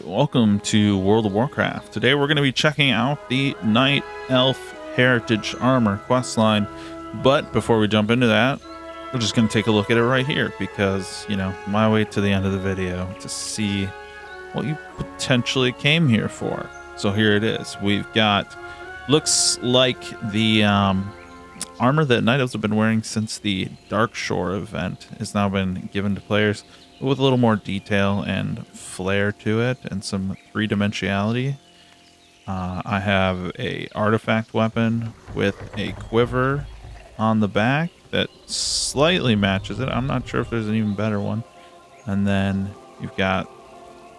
welcome to World of Warcraft. Today we're going to be checking out the Night Elf Heritage Armor questline, but before we jump into that, we're just going to take a look at it right here because, you know, why wait to the end of the video to see what you potentially came here for. So here it is. We've got, looks like the armor that Night Elves have been wearing since the Dark Shore event has now been given to players, with a little more detail and flair to it and some three-dimensionality. I have a artifact weapon with a quiver on the back that slightly matches it. I'm not sure if there's an even better one. And then you've got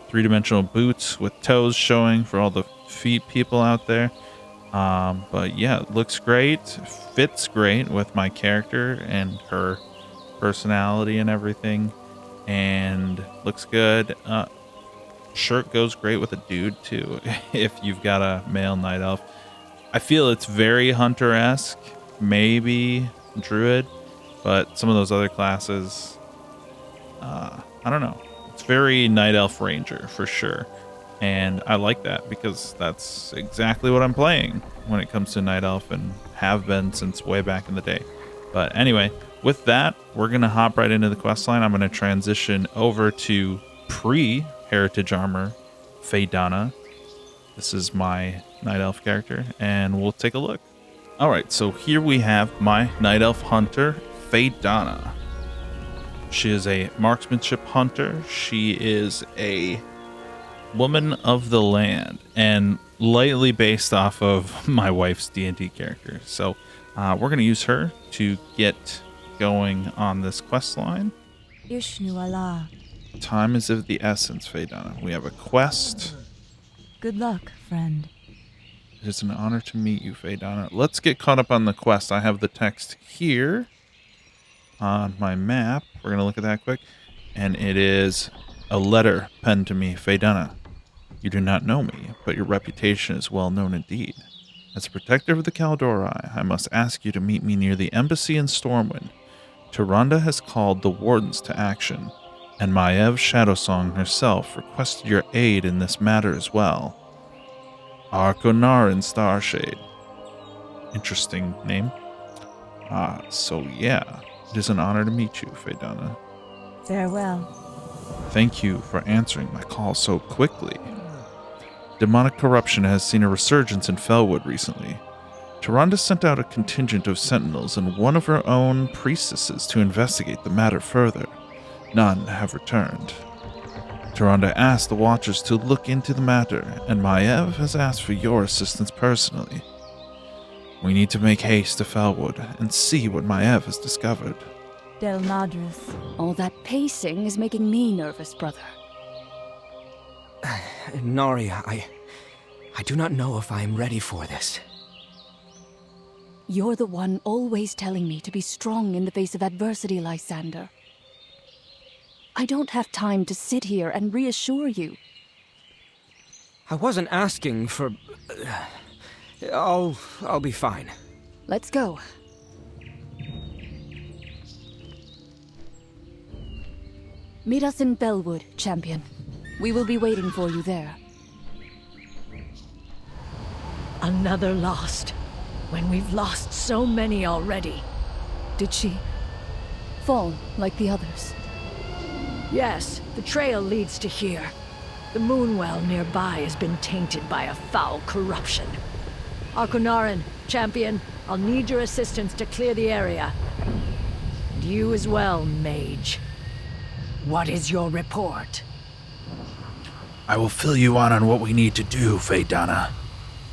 three-dimensional boots with toes showing for all the feet people out there. But yeah, it looks great, fits great with my character and her personality and everything. And looks good. Shirt goes great with a dude too if you've got a male night elf. I feel it's very hunter-esque, maybe druid, but some of those other classes, I don't know. It's very night elf ranger for sure, and I like that because that's exactly what I'm playing when it comes to night elf and have been since way back in the day. But anyway, with that, we're going to hop right into the questline. I'm going to transition over to pre-Heritage Armor, Faydana. This is my Night Elf character, and we'll take a look. Alright, so here we have my Night Elf Hunter, Faydana. She is a marksmanship hunter. She is a woman of the land, and lightly based off of my wife's D&D character. So we're going to use her to get going on this quest line. Time is of the essence, Faydana. We have a quest. Good luck, friend. It is an honor to meet you, Faydana. Let's get caught up on the quest. I have the text here on my map. We're going to look at that quick. And it is a letter penned to me, Faydana. You do not know me, but your reputation is well known indeed. As a protector of the Kaldori, I must ask you to meet me near the embassy in Stormwind. Tyrande has called the wardens to action, and Maiev Shadowsong herself requested your aid in this matter as well. Arconarin Starshade. Interesting name. So yeah, it is an honor to meet you, Faydana. Farewell. Thank you for answering my call so quickly. Demonic corruption has seen a resurgence in Felwood recently. Tyrande sent out a contingent of sentinels and one of her own priestesses to investigate the matter further. None have returned. Tyrande asked the Watchers to look into the matter, and Maiev has asked for your assistance personally. We need to make haste to Felwood and see what Maiev has discovered. Del Madras. All that pacing is making me nervous, brother. Nari, I do not know if I am ready for this. You're the one always telling me to be strong in the face of adversity, Lysander. I don't have time to sit here and reassure you. I wasn't asking for... I'll be fine. Let's go. Meet us in Bellwood, champion. We will be waiting for you there. Another lost, when we've lost so many already. Did she fall like the others? Yes, the trail leads to here. The moonwell nearby has been tainted by a foul corruption. Arconarin, champion, I'll need your assistance to clear the area. And you as well, mage. What is your report? I will fill you on what we need to do, Faydana.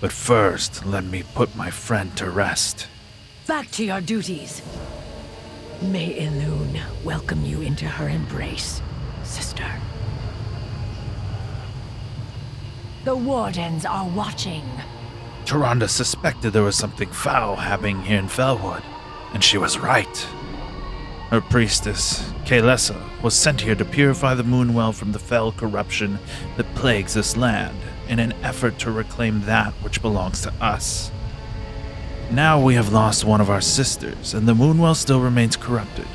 But first, let me put my friend to rest. Back to your duties. May Elune welcome you into her embrace, sister. The wardens are watching. Tyrande suspected there was something foul happening here in Felwood, and she was right. Her priestess, Kaelessa, was sent here to purify the Moonwell from the fell corruption that plagues this land, in an effort to reclaim that which belongs to us. Now we have lost one of our sisters, and the Moonwell still remains corrupted.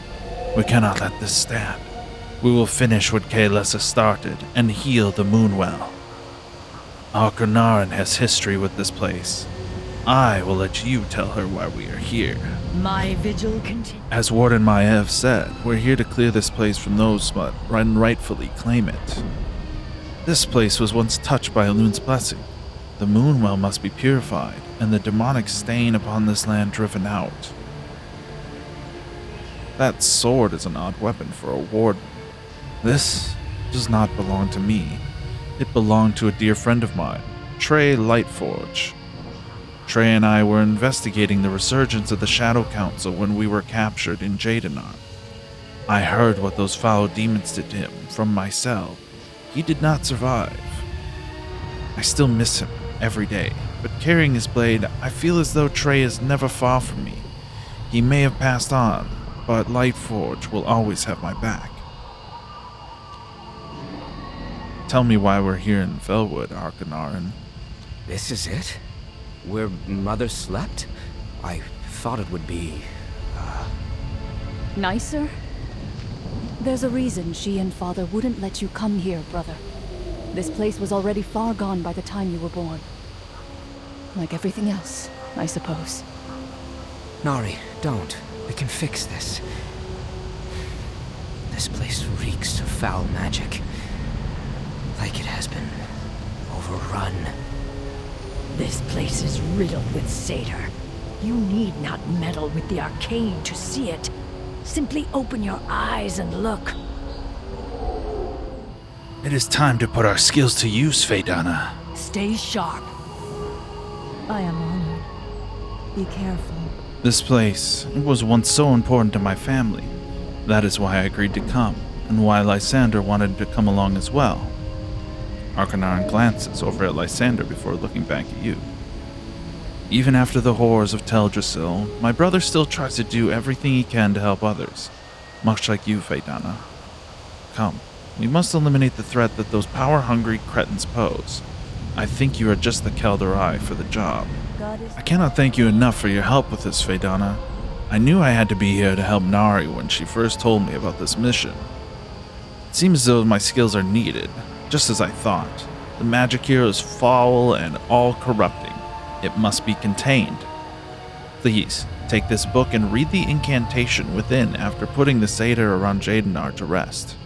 We cannot let this stand. We will finish what Kaelessa started and heal the Moonwell. Argonaran has history with this place. I will let you tell her why we are here. My vigil continues. As Warden Maev said, we're here to clear this place from those who rightfully claim it. This place was once touched by Elun's blessing. The Moonwell must be purified, and the demonic stain upon this land driven out. That sword is an odd weapon for a warden. This does not belong to me. It belonged to a dear friend of mine, Trey Lightforge. Trey and I were investigating the resurgence of the Shadow Council when we were captured in Jadenar. I heard what those foul demons did to him from my cell. He did not survive. I still miss him every day, but carrying his blade, I feel as though Trey is never far from me. He may have passed on, but Lightforge will always have my back. Tell me why we're here in Felwood, Argonaran. This is it? Where Mother slept? I thought it would be... Nicer? There's a reason she and Father wouldn't let you come here, brother. This place was already far gone by the time you were born. Like everything else, I suppose. Nari, don't. We can fix this. This place reeks of foul magic. Like it has been overrun. This place is riddled with satyr. You need not meddle with the arcane to see it. Simply open your eyes and look. It is time to put our skills to use, Faydana. Stay sharp. I am honored. Be careful. This place was once so important to my family. That is why I agreed to come, and why Lysander wanted to come along as well. Argonaran glances over at Lysander before looking back at you. Even after the horrors of Teldrassil, my brother still tries to do everything he can to help others, much like you, Faydana. Come, we must eliminate the threat that those power-hungry cretins pose. I think you are just the Kelderai for the job. God is I cannot thank you enough for your help with this, Faydana. I knew I had to be here to help Nari when she first told me about this mission. It seems as though my skills are needed, just as I thought. The magic here is foul and all-corrupting. It must be contained. Please, take this book and read the incantation within after putting the satyr around Jadenar to rest.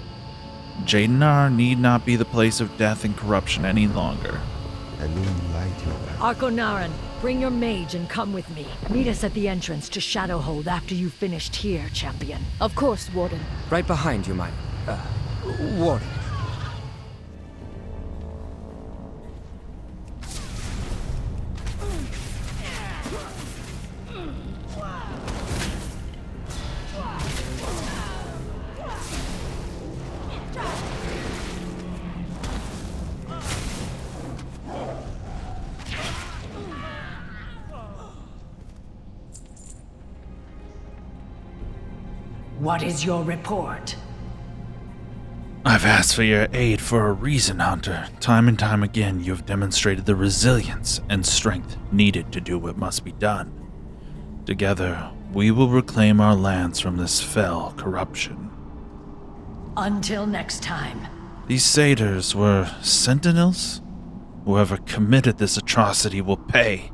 Jadenar need not be the place of death and corruption any longer. Argonaran, bring your mage and come with me. Meet us at the entrance to Shadowhold after you've finished here, champion. Of course, Warden. Right behind you, my... Warden. What is your report? I've asked for your aid for a reason, Hunter. Time and time again, you have demonstrated the resilience and strength needed to do what must be done. Together, we will reclaim our lands from this fell corruption. Until next time. These satyrs were sentinels? Whoever committed this atrocity will pay.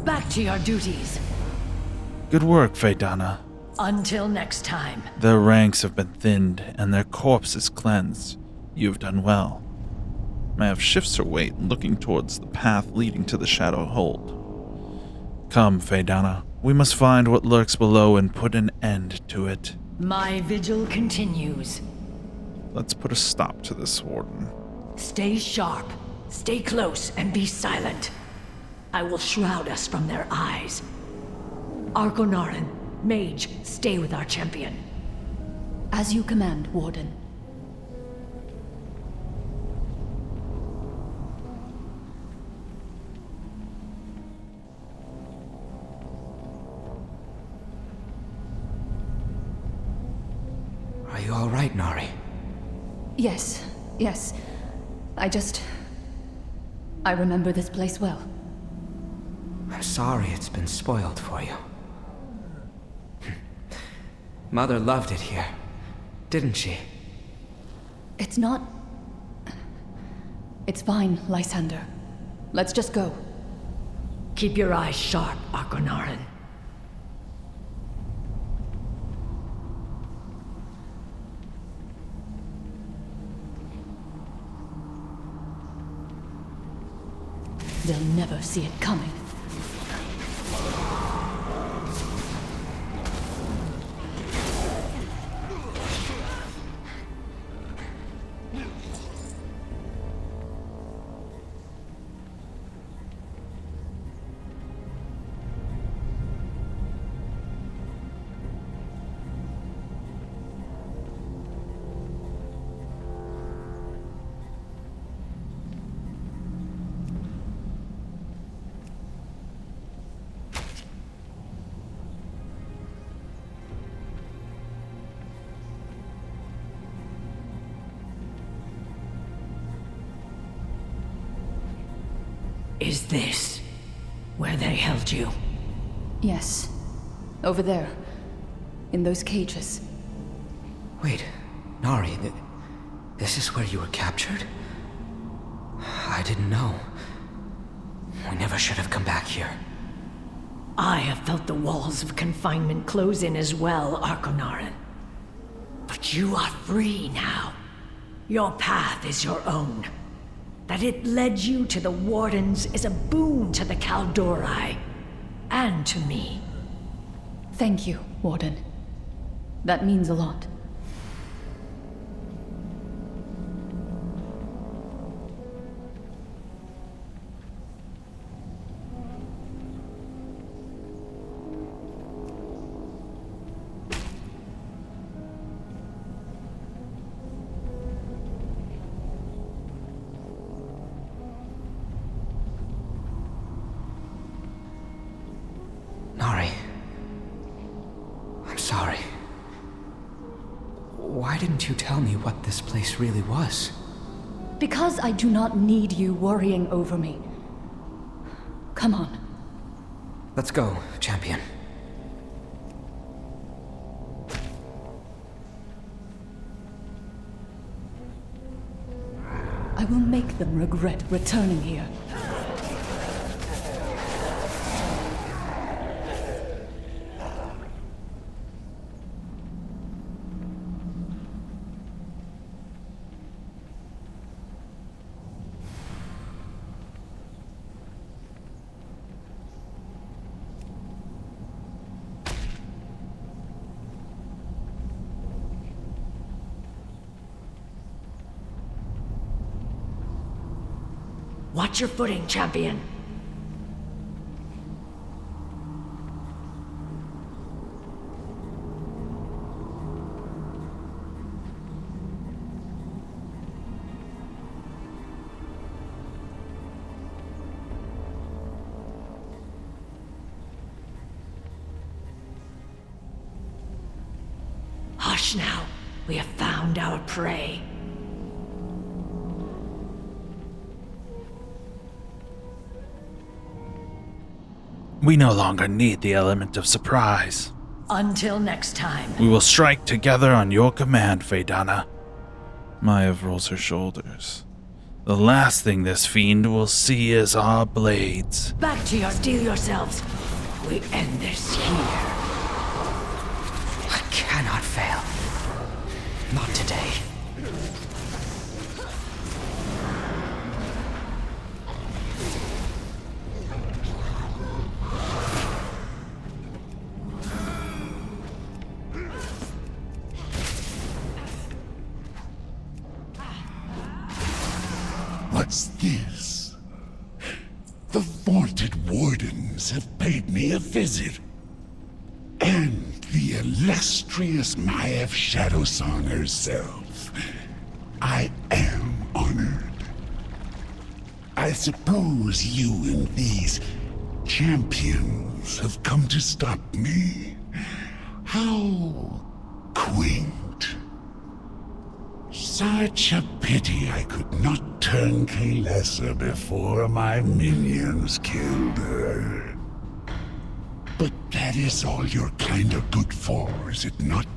Back to your duties. Good work, Faydana. Until next time. Their ranks have been thinned and their corpses cleansed. You've done well. Mav shifts her weight, looking towards the path leading to the Shadow Hold. Come, Faydana. We must find what lurks below and put an end to it. My vigil continues. Let's put a stop to this, Warden. Stay sharp, stay close, and be silent. I will shroud us from their eyes. Argonaran, Mage, stay with our champion. As you command, Warden. Are you all right, Nari? Yes. I remember this place well. I'm sorry it's been spoiled for you. Mother loved it here, didn't she? It's not... It's fine, Lysander. Let's just go. Keep your eyes sharp, Arconarin. They'll never see it coming. Is this where they held you? Yes. Over there. In those cages. Wait, Nari, this is where you were captured? I didn't know. We never should have come back here. I have felt the walls of confinement close in as well, Arconarin. But you are free now. Your path is your own. That it led you to the Wardens is a boon to the Kaldori. And to me. Thank you, Warden. That means a lot. Nari. I'm sorry. Why didn't you tell me what this place really was? Because I do not need you worrying over me. Come on. Let's go, champion. I will make them regret returning here. Watch your footing, champion. Hush now. We have found our prey. We no longer need the element of surprise. Until next time. We will strike together on your command, Faydana. Maiev rolls her shoulders. The last thing this fiend will see is our blades. Back to your steel yourselves. We end this here. I cannot fail. Not today. What's this? The vaunted Wardens have paid me a visit. And the illustrious Maiev Shadowsong herself. I am honored. I suppose you and these champions have come to stop me. How quaint. Such a pity I could not turn Kalesa before my minions killed her. But that is all you're kind of good for, is it not?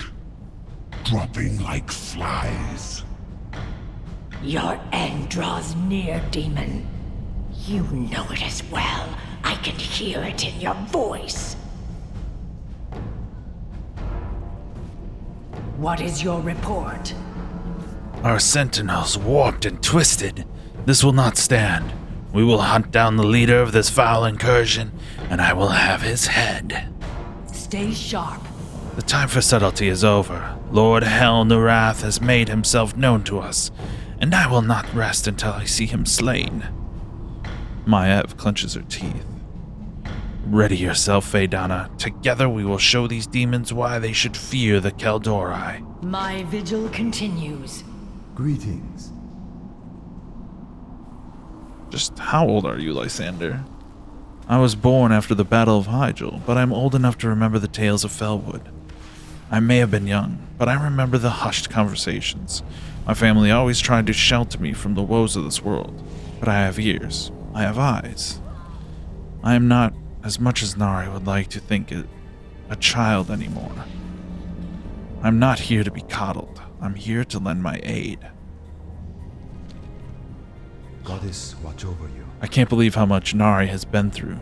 Dropping like flies. Your end draws near, demon. You know it as well. I can hear it in your voice. What is your report? Our sentinels warped and twisted. This will not stand. We will hunt down the leader of this foul incursion, and I will have his head. Stay sharp. The time for subtlety is over. Lord Hel Nurath has made himself known to us, and I will not rest until I see him slain. Maiev clenches her teeth. Ready yourself, Faedana. Together we will show these demons why they should fear the Kaldori. My vigil continues. Greetings. Just how old are you, Lysander? I was born after the Battle of Hyjal, but I'm old enough to remember the tales of Felwood. I may have been young, but I remember the hushed conversations. My family always tried to shelter me from the woes of this world, but I have ears. I have eyes. I am not, as much as Nari would like to think it, a child anymore. I'm not here to be coddled. I'm here to lend my aid. Goddess, watch over you. I can't believe how much Nari has been through.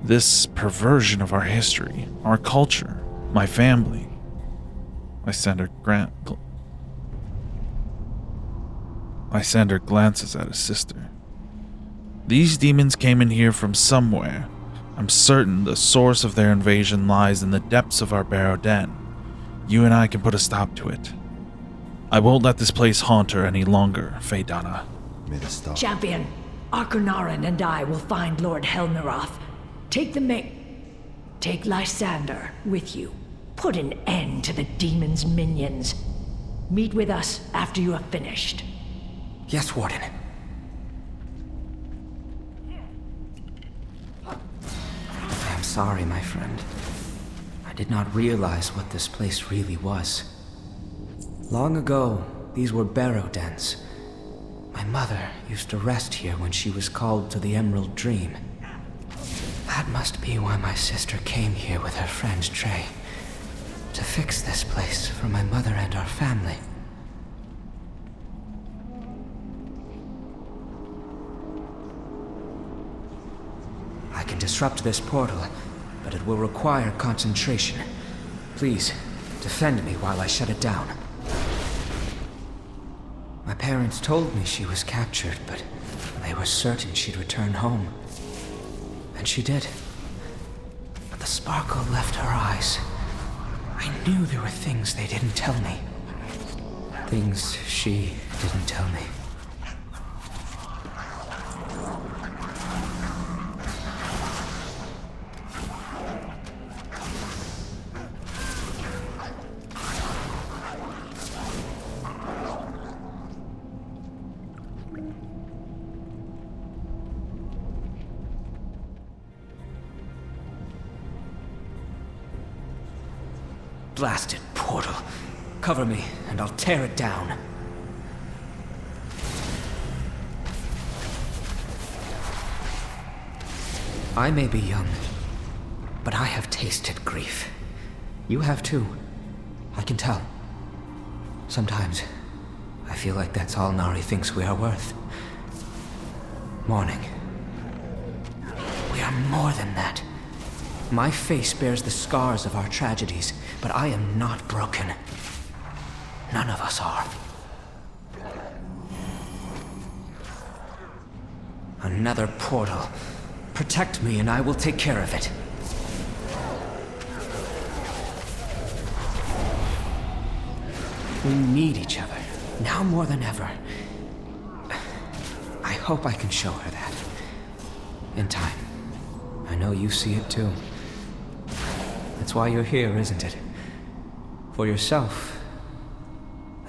This perversion of our history, our culture, my family. Lysander glances at his sister. These demons came in here from somewhere. I'm certain the source of their invasion lies in the depths of our Barrow Den. You and I can put a stop to it. I won't let this place haunt her any longer, Faedana. May the star. Champion, Arconarin and I will find Lord Helnerath. Take Lysander with you. Put an end to the demon's minions. Meet with us after you have finished. Yes, Warden. I am sorry, my friend. I did not realize what this place really was. Long ago, these were barrow dens. My mother used to rest here when she was called to the Emerald Dream. That must be why my sister came here with her friend Trey. To fix this place for my mother and our family. I can disrupt this portal, but it will require concentration. Please, defend me while I shut it down. My parents told me she was captured, but they were certain she'd return home. And she did. But the sparkle left her eyes. I knew there were things they didn't tell me. Things she didn't tell me. Blasted portal. Cover me, and I'll tear it down. I may be young, but I have tasted grief. You have too. I can tell. Sometimes, I feel like that's all Nari thinks we are worth. Mourning. We are more than that. My face bears the scars of our tragedies, but I am not broken. None of us are. Another portal. Protect me and I will take care of it. We need each other, now more than ever. I hope I can show her that. In time. I know you see it too. That's why you're here, isn't it? For yourself.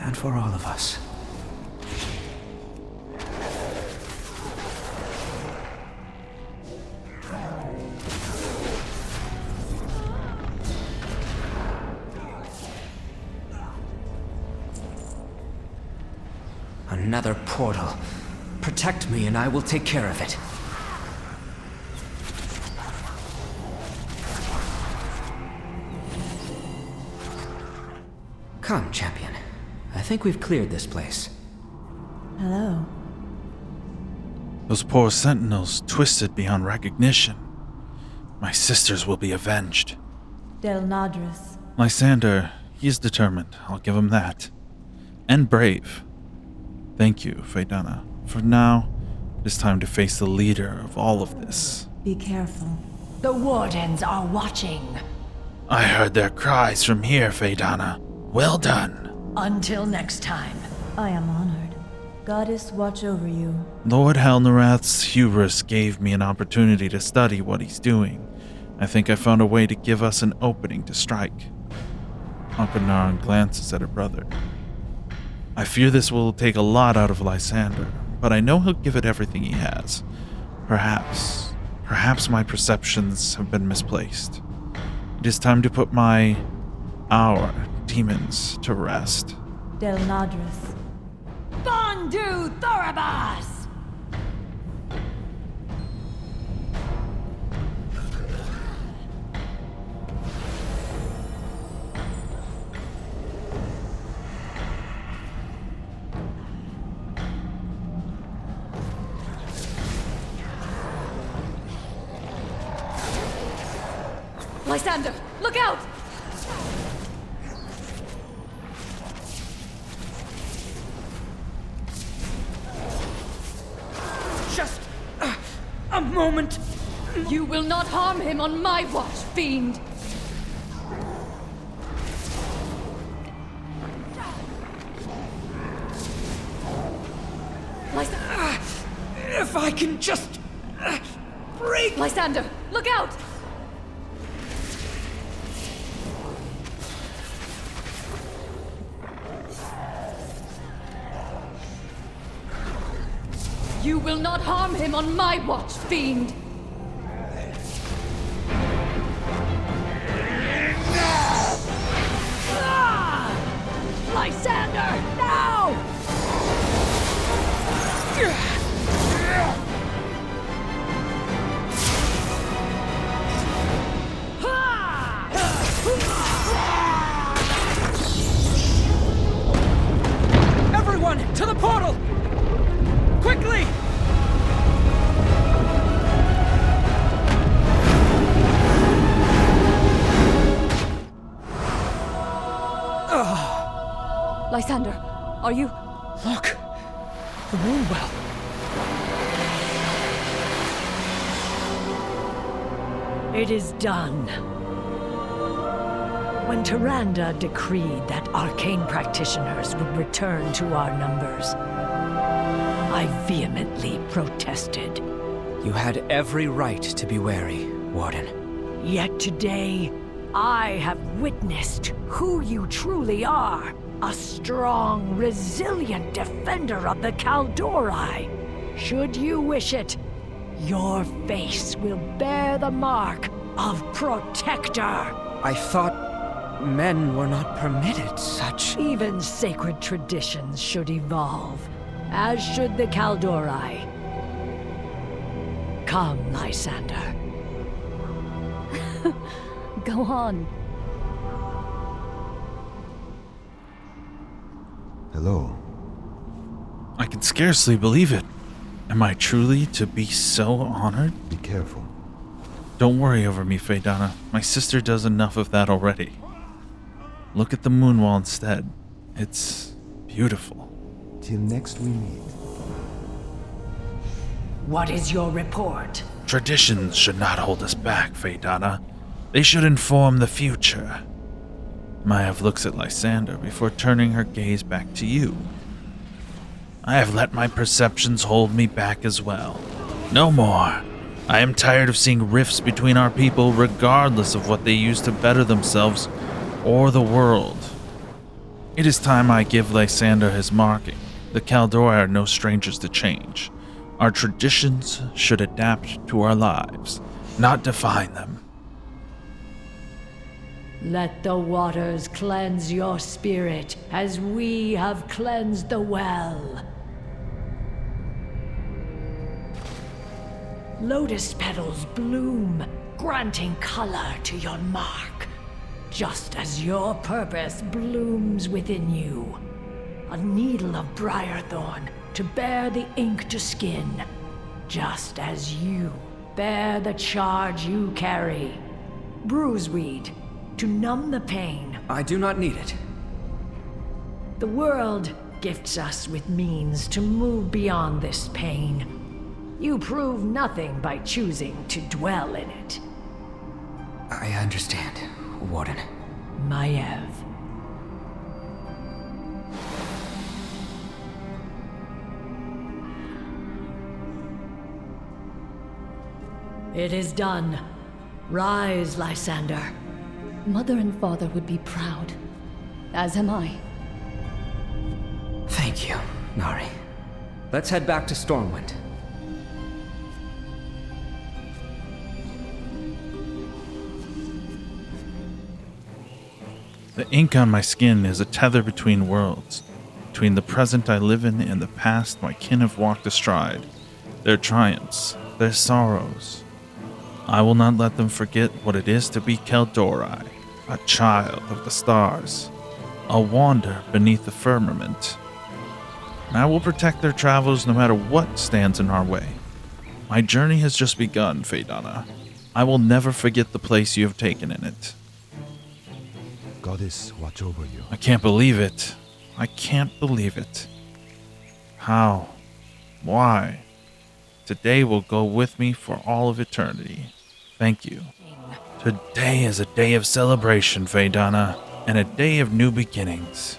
And for all of us. Another portal. Protect me and I will take care of it. Come, champion. I think we've cleared this place. Hello. Those poor sentinels twisted beyond recognition. My sisters will be avenged. Del Nadris. Lysander, he's determined, I'll give him that. And brave. Thank you, Faedana. For now, it is time to face the leader of all of this. Be careful. The Wardens are watching. I heard their cries from here, Faedana. Well done. Until next time. I am honored. Goddess, watch over you. Lord Halnarath's hubris gave me an opportunity to study what he's doing. I think I found a way to give us an opening to strike. Akhenarin glances at her brother. I fear this will take a lot out of Lysander, but I know he'll give it everything he has. Perhaps my perceptions have been misplaced. It is time to put our demons to rest. Del Nadris. Bondu Thorabas! Lysander, look out! Just a moment. You will not harm him on my watch, fiend! If I can just break. Lysander, look out! You will not harm him on my watch, fiend! Lysander, now! Everyone, to the portal! Quickly! Lysander, are you... Look! The moon well. It is done. When Tyrande decreed that arcane practitioners would return to our numbers, I vehemently protested. You had every right to be wary, Warden. Yet today, I have witnessed who you truly are. A strong, resilient defender of the Kaldori. Should you wish it, your face will bear the mark of Protector. I thought men were not permitted such... Even sacred traditions should evolve, as should the Kaldori. Come, Lysander. Go on. Hello. I can scarcely believe it. Am I truly to be so honored? Be careful. Don't worry over me, Faedana. My sister does enough of that already. Look at the moon wall instead. It's beautiful. Till next we meet. What is your report? Traditions should not hold us back, Faedana. They should inform the future. Maiev looks at Lysander before turning her gaze back to you. I have let my perceptions hold me back as well. No more. I am tired of seeing rifts between our people regardless of what they use to better themselves or the world. It is time I give Lysander his marking. The Kaldori are no strangers to change. Our traditions should adapt to our lives, not define them. Let the waters cleanse your spirit as we have cleansed the well. Lotus petals bloom, granting color to your mark, just as your purpose blooms within you. A needle of briarthorn to bear the ink to skin, just as you bear the charge you carry. Bruiseweed, to numb the pain. I do not need it. The world gifts us with means to move beyond this pain. You prove nothing by choosing to dwell in it. I understand, Warden. Maiev. It is done. Rise, Lysander. Mother and father would be proud. As am I. Thank you, Nari. Let's head back to Stormwind. The ink on my skin is a tether between worlds, between the present I live in and the past my kin have walked astride, their triumphs, their sorrows. I will not let them forget what it is to be Keldori, a child of the stars, a wander beneath the firmament. And I will protect their travels no matter what stands in our way. My journey has just begun, Faedana. I will never forget the place you have taken in it. Goddess, watch over you. I can't believe it. I can't believe it. How? Why? Today will go with me for all of eternity. Thank you. Today is a day of celebration, Faedana, and a day of new beginnings.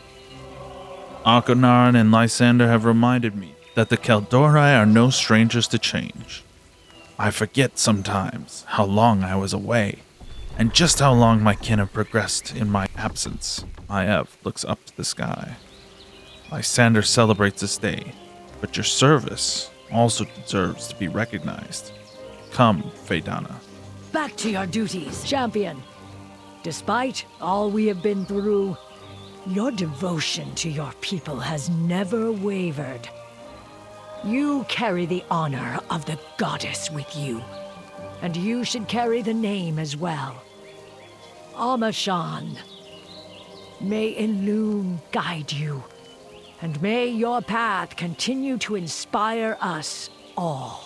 Akonaran and Lysander have reminded me that the Keldori are no strangers to change. I forget sometimes how long I was away, and just how long my kin have progressed in my absence. Maiev looks up to the sky. Lysander celebrates this day, but your service also deserves to be recognized. Come, Faedana. Back to your duties, champion. Despite all we have been through, your devotion to your people has never wavered. You carry the honor of the goddess with you, and you should carry the name as well. Amashan. May Elune guide you, and may your path continue to inspire us all.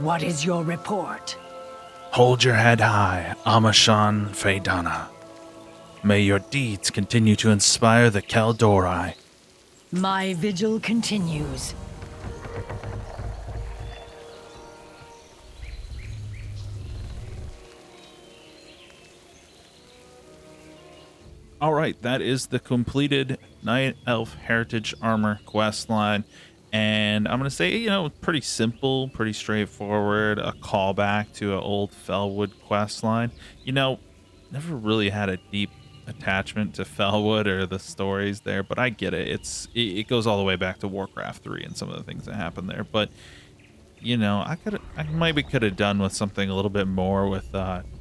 What is your report? Hold your head high, Amashan Faedana. May your deeds continue to inspire the Keldori. My vigil continues. All right, that is the completed Night Elf Heritage Armor quest line. And I'm going to say, pretty simple, pretty straightforward, a callback to an old Felwood quest line. Never really had a deep attachment to Felwood or the stories there, but I get it. It goes all the way back to Warcraft 3 and some of the things that happened there. But, I maybe could have done with something a little bit more with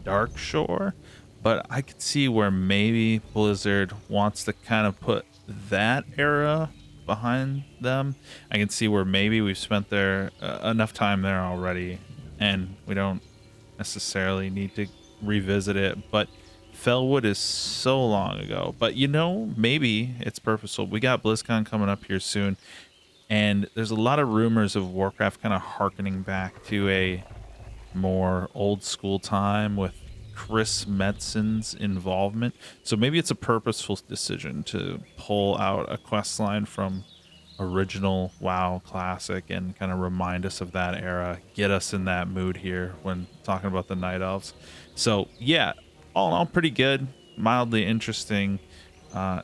Dark Shore. But I could see where maybe Blizzard wants to kind of put that era behind them. I can see where maybe we've spent there enough time there already, and we don't necessarily need to revisit it. But Felwood is so long ago. But maybe it's purposeful. We got BlizzCon coming up here soon, and there's a lot of rumors of Warcraft kind of harkening back to a more old school time with Chris Metzen's involvement. So maybe it's a purposeful decision to pull out a quest line from original WoW Classic and kind of remind us of that era, get us in that mood here when talking about the Night Elves. So yeah, all in all, pretty good, mildly interesting,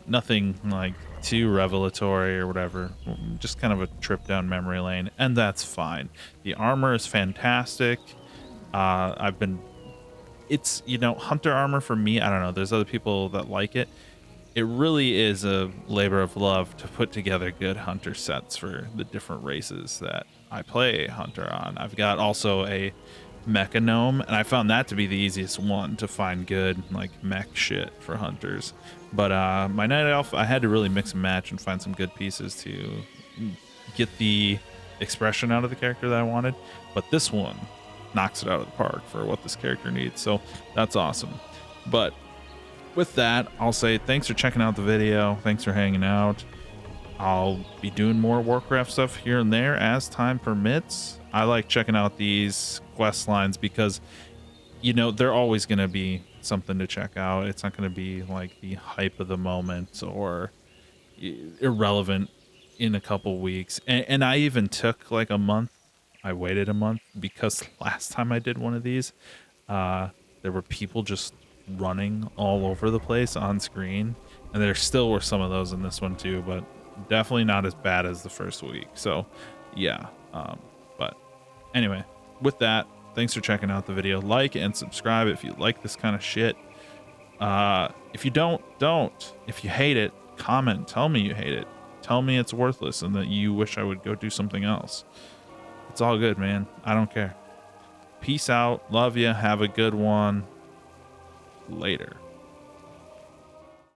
nothing like too revelatory or whatever, just kind of a trip down memory lane, and that's fine. The armor is fantastic. It's, hunter armor for me, I don't know, there's other people that like it. It really is a labor of love to put together good hunter sets for the different races that I play hunter on. I've got also a mecha gnome, and I found that to be the easiest one to find good mech shit for hunters. But my night elf, I had to really mix and match and find some good pieces to get the expression out of the character that I wanted. But this one knocks it out of the park for what this character needs, so that's awesome. But with that, I'll say thanks for checking out the video, thanks for hanging out. I'll be doing more Warcraft stuff here and there as time permits. I like checking out these quest lines because, you know, they're always going to be something to check out. It's not going to be like the hype of the moment or irrelevant in a couple weeks. And I even took like a month. I waited a month because last time I did one of these, there were people just running all over the place on screen. And there still were some of those in this one too, but definitely not as bad as the first week. So yeah. But anyway, with that, thanks for checking out the video. Like and subscribe if you like this kind of shit. If you don't. If you hate it, comment. Tell me you hate it. Tell me it's worthless and that you wish I would go do something else. It's all good, man. I don't care. Peace out. Love you. Have a good one. Later.